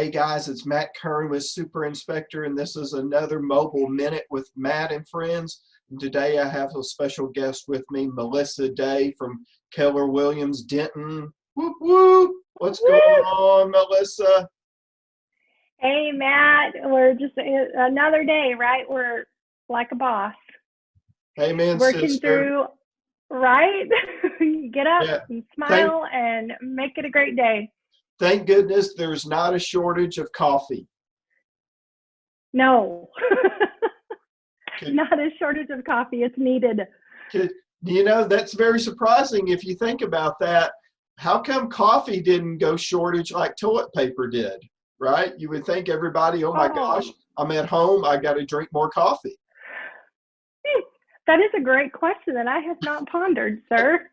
Hey guys, it's Matt Kern with Super Inspector, and this is another Mobile Minute with Matt and friends. And today I have a special guest with me, Melissa Day from Keller Williams, Denton. Whoop, whoop. What's going on, Melissa? Hey, Matt, we're just another day, right? We're like a boss. Amen, working sister. through, right? Get up Yeah. and smile and make it a great day. Thank goodness there's not a shortage of coffee. No, not a shortage of coffee. It's needed. You know, that's very surprising if you think about that. How come coffee didn't go shortage like toilet paper did, right? You would think everybody, oh my gosh, I'm at home, I got to drink more coffee. That is a great question that I have not pondered, sir.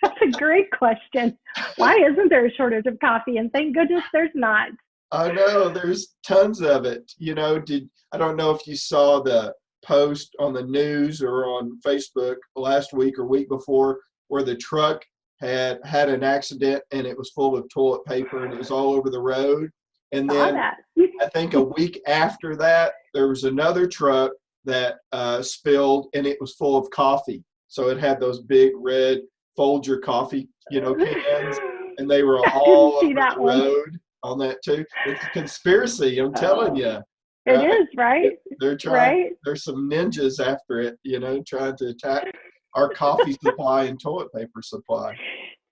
That's a great question. Why isn't there a shortage of coffee? And thank goodness there's not. I know, there's tons of it. You know, I don't know if you saw the post on the news or on Facebook last week or week before where the truck had an accident and it was full of toilet paper and it was all over the road. And then I think a week after that, there was another truck that spilled and it was full of coffee. So it had those big red Folger coffee, cans, and they were all over the road on that too. It's a conspiracy, I'm telling you. It is, right? They're trying, there's some ninjas after it, trying to attack our coffee supply and toilet paper supply.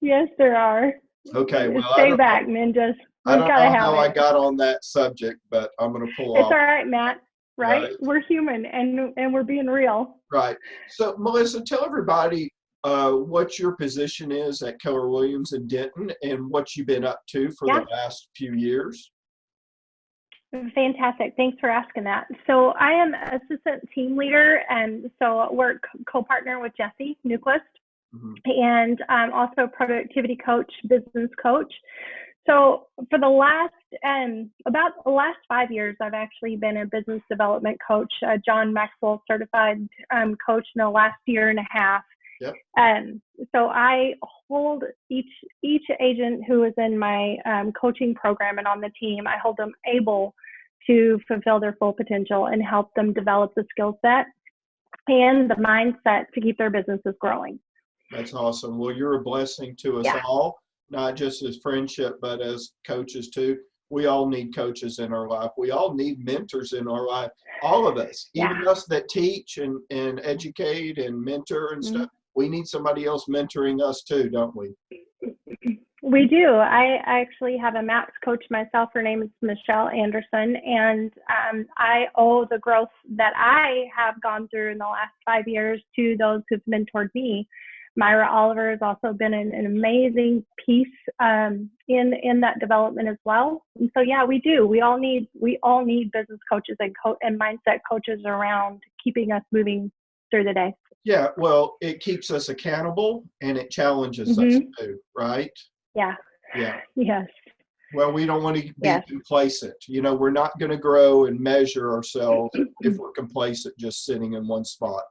Yes, there are. Okay, well, stay back, ninjas. I don't know how I got on that subject, but I'm going to pull off. It's all right, Matt. Right? We're human and we're being real. Right. So, Melissa, tell everybody what your position is at Keller Williams in Denton and what you've been up to for the last few years. Fantastic. Thanks for asking that. So I am assistant team leader, and so we're co-partner with Jesse Newquist, and I'm also productivity coach, business coach. So for the last, about the last 5 years, I've actually been a business development coach, John Maxwell certified coach in the last year and a half. Yep. So I hold each agent who is in my coaching program and on the team, I hold them able to fulfill their full potential and help them develop the skill set and the mindset to keep their businesses growing. That's awesome. Well, you're a blessing to us all, not just as friendship, but as coaches too. We all need coaches in our life. We all need mentors in our life. All of us, even us that teach and educate and mentor and stuff. We need somebody else mentoring us too, don't we? We do. I actually have a MAPS coach myself. Her name is Michelle Anderson, and I owe the growth that I have gone through in the last 5 years to those who've mentored me. Myra Oliver has also been an amazing piece in that development as well. And so, yeah, we do. We all need business coaches and mindset coaches around keeping us moving through the day. Yeah, well, it keeps us accountable and it challenges us too, right? Yeah. Yeah. Yes. Well, we don't want to be complacent. We're not going to grow and measure ourselves if we're complacent just sitting in one spot.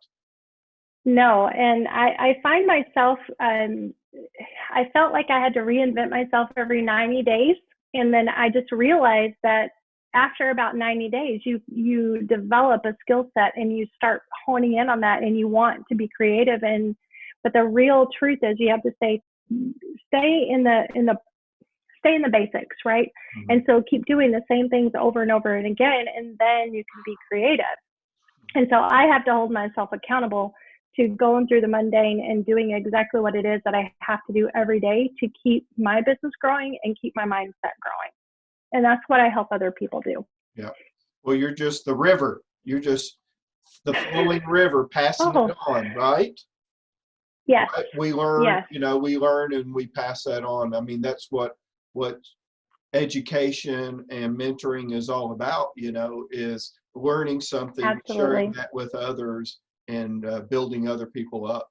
No, and I find myself, I felt like I had to reinvent myself every 90 days. And then I just realized that after about 90 days, you develop a skill set and you start honing in on that and you want to be creative. But the real truth is you have to stay in the basics, right? And so keep doing the same things over and over and again, and then you can be creative. And so I have to hold myself accountable to going through the mundane and doing exactly what it is that I have to do every day to keep my business growing and keep my mindset growing. And that's what I help other people do. Yeah. Well, you're just the river. You're just the flowing river passing it on, right? Yes. Right? We learn, we learn and we pass that on. I mean, that's what education and mentoring is all about, is learning something, sharing that with others, and building other people up,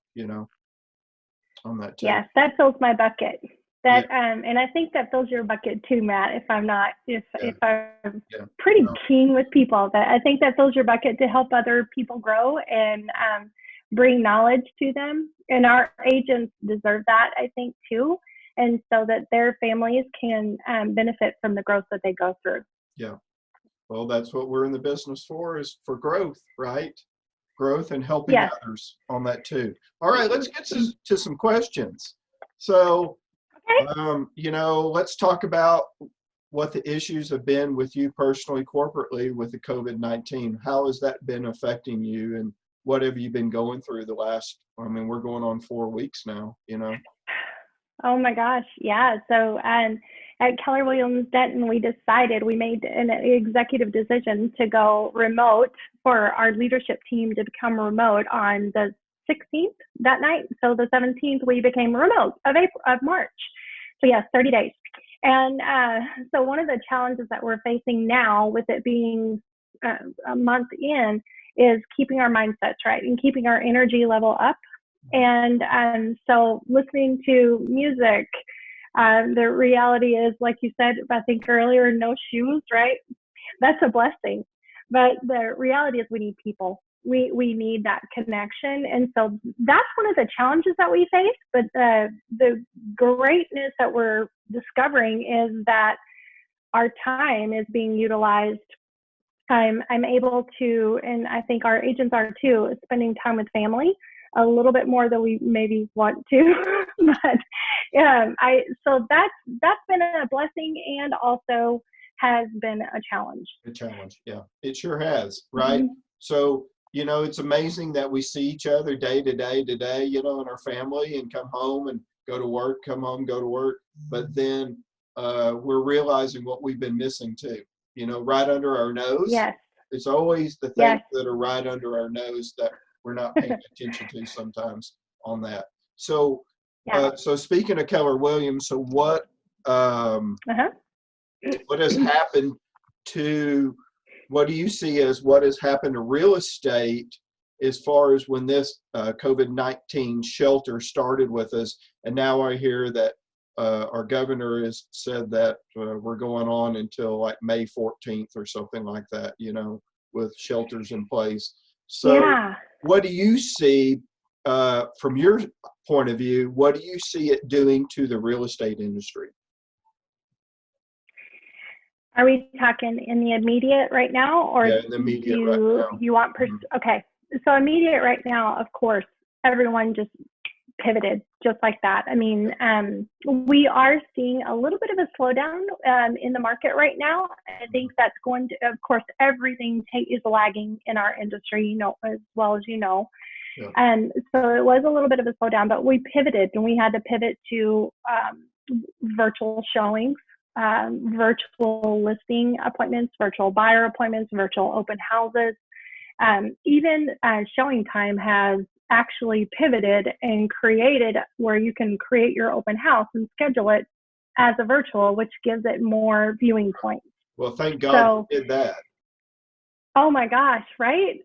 on that too. Yes, that fills my bucket. And I think that fills your bucket too, Matt, if I'm pretty keen with people. That I think that fills your bucket to help other people grow and bring knowledge to them. And our agents deserve that, I think, too. and so that their families can benefit from the growth that they go through. Yeah. Well, that's what we're in the business for, is for growth, right? Growth and helping Yes. others on that too. All right, let's get to some questions. So, Okay. let's talk about what the issues have been with you personally, corporately, with the COVID-19. How has that been affecting you, and what have you been going through the last, we're going on 4 weeks now, Oh my gosh, yeah. So at Keller Williams Denton, we made an executive decision to go remote, for our leadership team to become remote on the 16th that night. So the 17th, we became remote of March. So yes, 30 days. And so one of the challenges that we're facing now, with it being a month in, is keeping our mindsets right and keeping our energy level up. And so listening to music, the reality is, like you said, I think earlier, no shoes, right? That's a blessing. But the reality is we need people. We need that connection. And so that's one of the challenges that we face. But the greatness that we're discovering is that our time is being utilized. I'm able to, and I think our agents are too, spending time with family a little bit more than we maybe want to. But so that's been a blessing, and also has been a challenge. A challenge, yeah. It sure has, right? Mm-hmm. So, it's amazing that we see each other day to day today, in our family, and come home and go to work, come home, go to work. But then we're realizing what we've been missing too, right under our nose. Yes. It's always the things that are right under our nose that we're not paying attention to sometimes on that. So, so speaking of Keller Williams, so what has happened to, what do you see as what has happened to real estate as far as when this COVID-19 shelter started with us? And now I hear that our governor has said that we're going on until like May 14th or something like that, with shelters in place. So what do you see from your point of view? What do you see it doing to the real estate industry? Are we talking in the immediate right now, or in the immediate right now. You want okay? So immediate right now, of course, everyone just pivoted just like that. We are seeing a little bit of a slowdown in the market right now. I think that's going to, of course, everything is lagging in our industry, as well as And so it was a little bit of a slowdown, but we pivoted, and we had to pivot to virtual showings, virtual listing appointments, virtual buyer appointments, virtual open houses. Even Showing Time has actually pivoted and created where you can create your open house and schedule it as a virtual, which gives it more viewing points. Well, thank God we did that. Oh my gosh, right?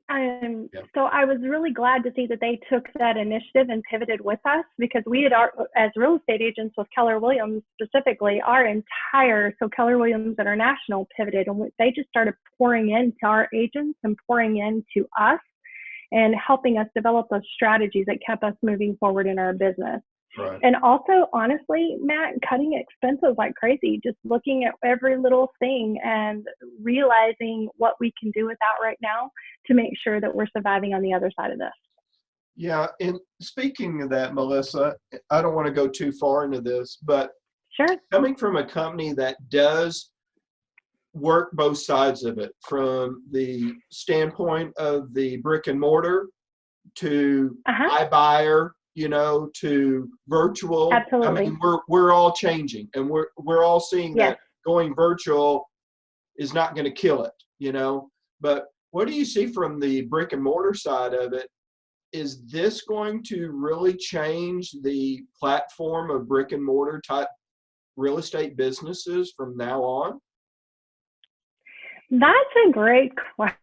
So I was really glad to see that they took that initiative and pivoted with us, because we had, as real estate agents with Keller Williams specifically, so Keller Williams International pivoted, and they just started pouring into our agents and pouring into us and helping us develop those strategies that kept us moving forward in our business. Right. And also, honestly, Matt, cutting expenses like crazy, just looking at every little thing and realizing what we can do with that right now to make sure that we're surviving on the other side of this. Yeah. And speaking of that, Melissa, I don't want to go too far into this, but coming from a company that does work both sides of it, from the standpoint of the brick and mortar to iBuyer, to virtual. Absolutely. We're all changing, and we're all seeing that going virtual is not going to kill it, But what do you see from the brick and mortar side of it? Is this going to really change the platform of brick and mortar type real estate businesses from now on? That's a great question.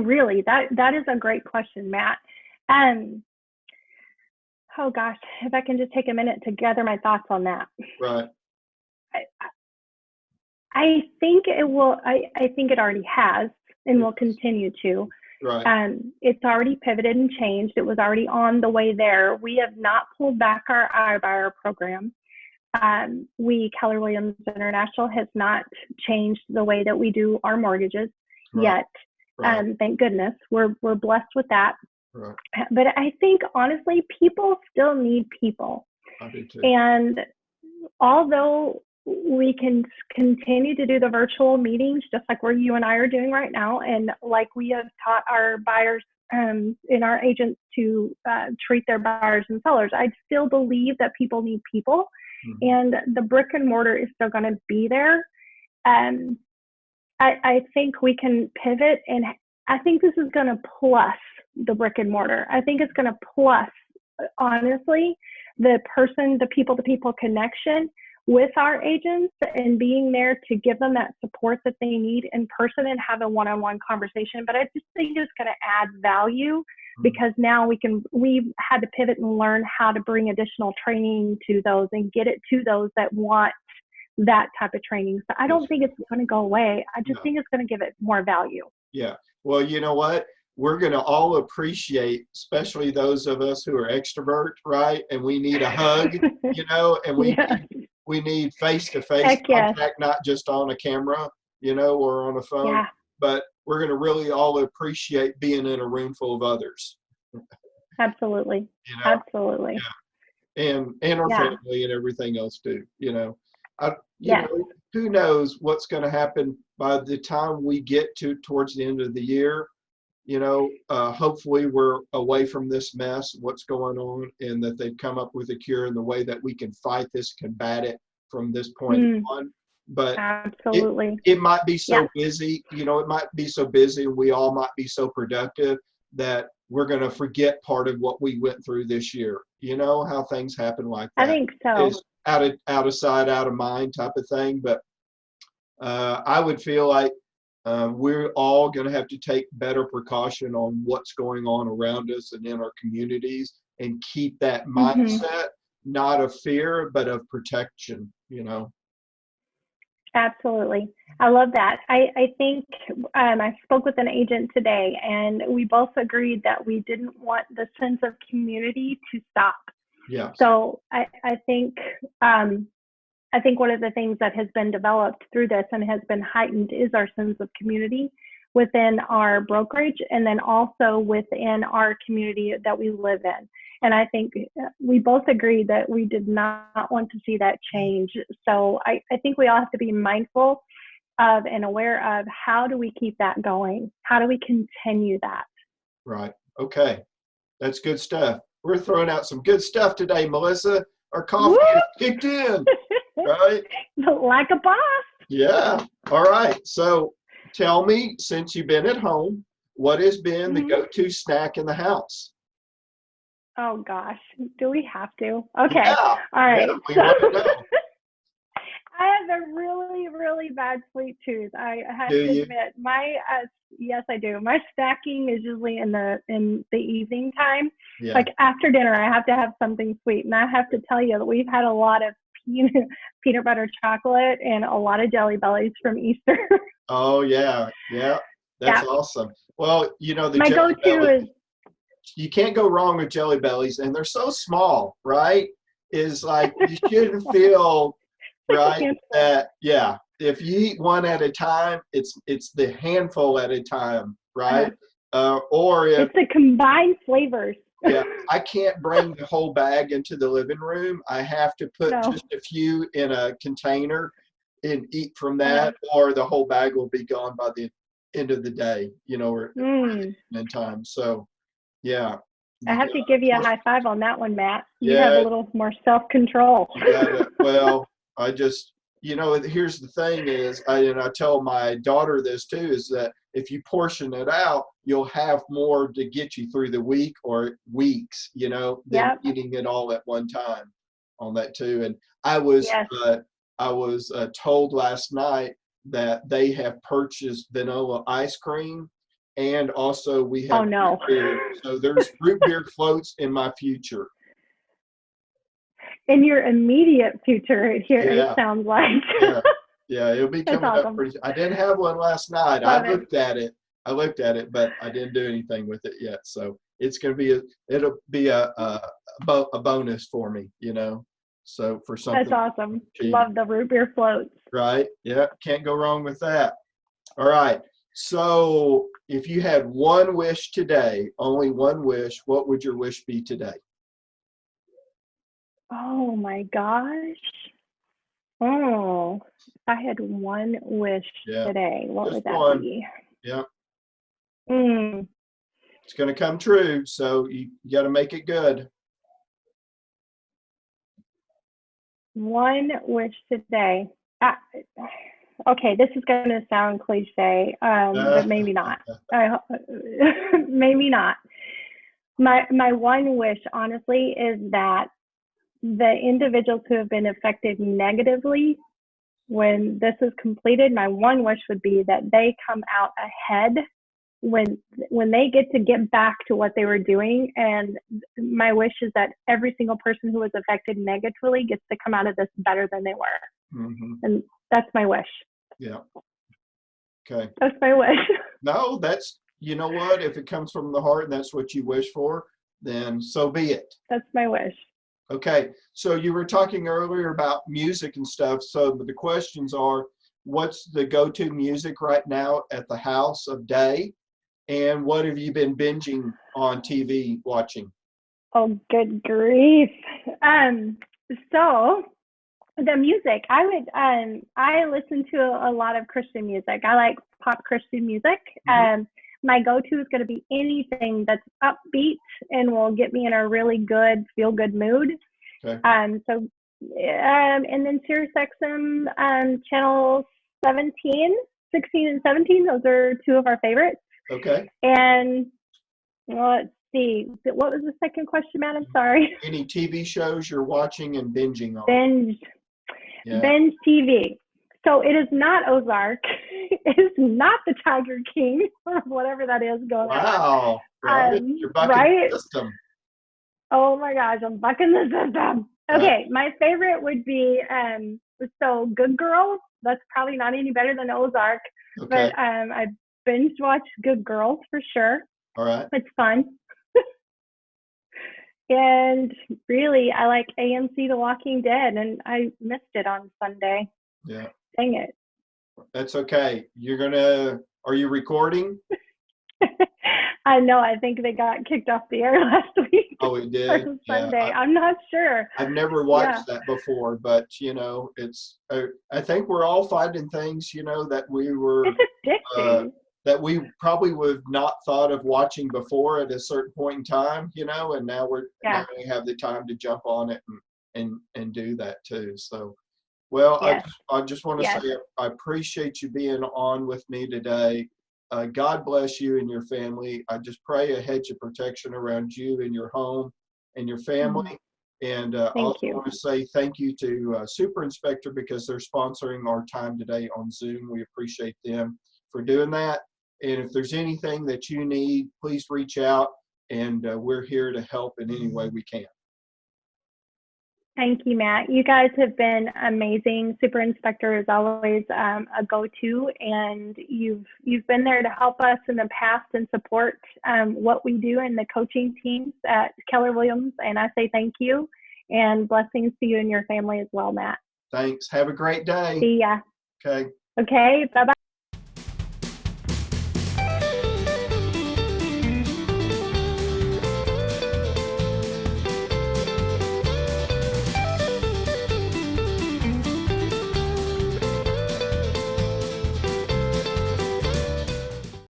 Really, that is a great question, Matt. Oh gosh, if I can just take a minute to gather my thoughts on that. Right. I think it will. I think it already has and will continue to. Right. It's already pivoted and changed. It was already on the way there. We have not pulled back our iBuyer program. Keller Williams International has not changed the way that we do our mortgages Right. yet. Right. Thank goodness. We're blessed with that. Right. But I think honestly, people still need people. I do too. And although we can continue to do the virtual meetings, just like where you and I are doing right now, and like we have taught our buyers and our agents to treat their buyers and sellers, I still believe that people need people, and the brick and mortar is still going to be there. I think we can pivot, and I think this is going to plus the brick and mortar. I think it's going to plus, honestly, the people-to-people connection with our agents and being there to give them that support that they need in person and have a one-on-one conversation. But I just think it's going to add value because now we've had to pivot and learn how to bring additional training to those and get it to those that want that type of training. So I don't think it's going to go away. I just think it's going to give it more value. Yeah. Well, you know what? We're going to all appreciate, especially those of us who are extrovert, right? And we need a hug, and we need face-to-face contact, not just on a camera, or on a phone. Yeah. But we're going to really all appreciate being in a room full of others. Absolutely. Absolutely. Yeah. And our family and everything else too, who knows what's going to happen by the time we get towards the end of the year. Hopefully we're away from this mess, what's going on, and that they've come up with a cure in the way that we can fight this, combat it from this point on. But absolutely, it might be so busy, it might be so busy, and we all might be so productive that we're going to forget part of what we went through this year. How things happen like that. I think so. It's out of sight, out of mind type of thing. But I would feel like we're all going to have to take better precaution on what's going on around us and in our communities, and keep that mindset, not of fear, but of protection, Absolutely. I love that. I think I spoke with an agent today, and we both agreed that we didn't want the sense of community to stop. Yeah. So I think one of the things that has been developed through this and has been heightened is our sense of community within our brokerage, and then also within our community that we live in. And I think we both agreed that we did not want to see that change. So I think we all have to be mindful of and aware of, how do we keep that going? How do we continue that? Right. Okay. That's good stuff. We're throwing out some good stuff today, Melissa. Our coffee is kicked in, right? Like a boss. Yeah. All right. So tell me, since you've been at home, what has been the go-to snack in the house? Oh gosh, do we have to? Okay. Yeah. All right. Yeah, we want to know. I have a really, really bad sweet tooth. I have to admit, yes, I do. My snacking is usually in the evening time. Yeah. Like after dinner, I have to have something sweet, and I have to tell you that we've had a lot of peanut butter chocolate and a lot of Jelly Bellies from Easter. Oh yeah, yeah, that's awesome. Well, the my Jelly go-to Belly, is, you can't go wrong with Jelly Bellies, and they're so small, right? Is like you shouldn't feel right that if you eat one at a time, it's the handful at a time, right? Or if it's the combined flavors. Yeah, I can't bring the whole bag into the living room. I have to put just a few in a container and eat from that, or the whole bag will be gone by the end of the day, or in time. So, yeah. I have to give you a high five on that one, Matt. You have a little more self-control. Well, I just, here's the thing is, I tell my daughter this too, is that if you portion it out, you'll have more to get you through the week or weeks, than eating it all at one time on that too. And I was told last night that they have purchased vanilla ice cream, and also we have root beer. So there's root beer floats in my future. In your immediate future, it sounds like. Yeah, it'll be coming up pretty soon. I didn't have one last night. I looked at it, but I didn't do anything with it yet. So it's going to be it'll be a bonus for me, So for That's something awesome. achieving, Love the root beer floats. right? Yeah, can't go wrong with that. All right. So if you had one wish today, only one wish, what would your wish be today? Oh my gosh. Oh, if I had one wish Yeah, today, what just would that one. be? Yeah, Mm, it's going to come true. So you got to make it good. one wish today. Ah, okay, this is going to sound cliche, Uh, but maybe not. Maybe not. My one wish, honestly, is that the individuals who have been affected negatively, when this is completed, my one wish would be that they come out ahead when they get back to what they were doing. And my wish is that every single person who was affected negatively gets to come out of this better than they were. mhm. And that's my wish. Yeah. Okay. That's my wish. No, that's, you know what? If it comes from the heart and that's what you wish for, then so be it. That's my wish. Okay. So you were talking earlier about music and stuff. So the questions are, what's the go-to music right now at the house of day? And what have you been binging on TV watching? Oh, good grief. So the music, I listen to a lot of Christian music. I like pop Christian music. Mhm. My go-to is going to be anything that's upbeat and will get me in a really good, feel-good mood. Okay. And then Sirius XM, channel 17, 16, and 17. Those are two of our favorites. Okay. And well, let's see. What was the second question, Matt? I'm sorry. Any TV shows you're watching and binging on? Binge. Yeah. Binge TV. So it is not Ozark. It is not the Tiger King or whatever that is going Wow. on. Right. You're bucking Right? the system. Oh my gosh, I'm bucking the system. Right. Okay, my favorite would be so Good Girls. That's probably not any better than Ozark, Okay. but I binge watch Good Girls for sure. All right. It's fun. And really, I like AMC The Walking Dead, and I missed it on Sunday. Yeah. Dang it. That's okay. Are you recording? I know. I think they got kicked off the air last week Oh, it or did. Yeah. Sunday. I'm not sure. I've never Yeah, watched that before, but I think we're all finding things, that we were, it's uh, addicting. that we probably would have not thought of watching before at a certain point in time, and now Yeah. we have the time to jump on it and do that too. So, well, Yes. I just want to Yes. say I appreciate you being on with me today. God bless you and your family. I just pray a hedge of protection around you and your home and your family. Mhm. And Thank also you. want to say thank you to Super Inspector because they're sponsoring our time today on Zoom. We appreciate them for doing that. And if there's anything that you need, please reach out, and we're here to help in any way we can. Thank you, Matt. You guys have been amazing. Super Inspector is always a go-to, and you've been there to help us in the past and support what we do in the coaching teams at Keller Williams. And I say thank you, and blessings to you and your family as well, Matt. Thanks. Have a great day. See ya. Okay. Okay. Bye-bye.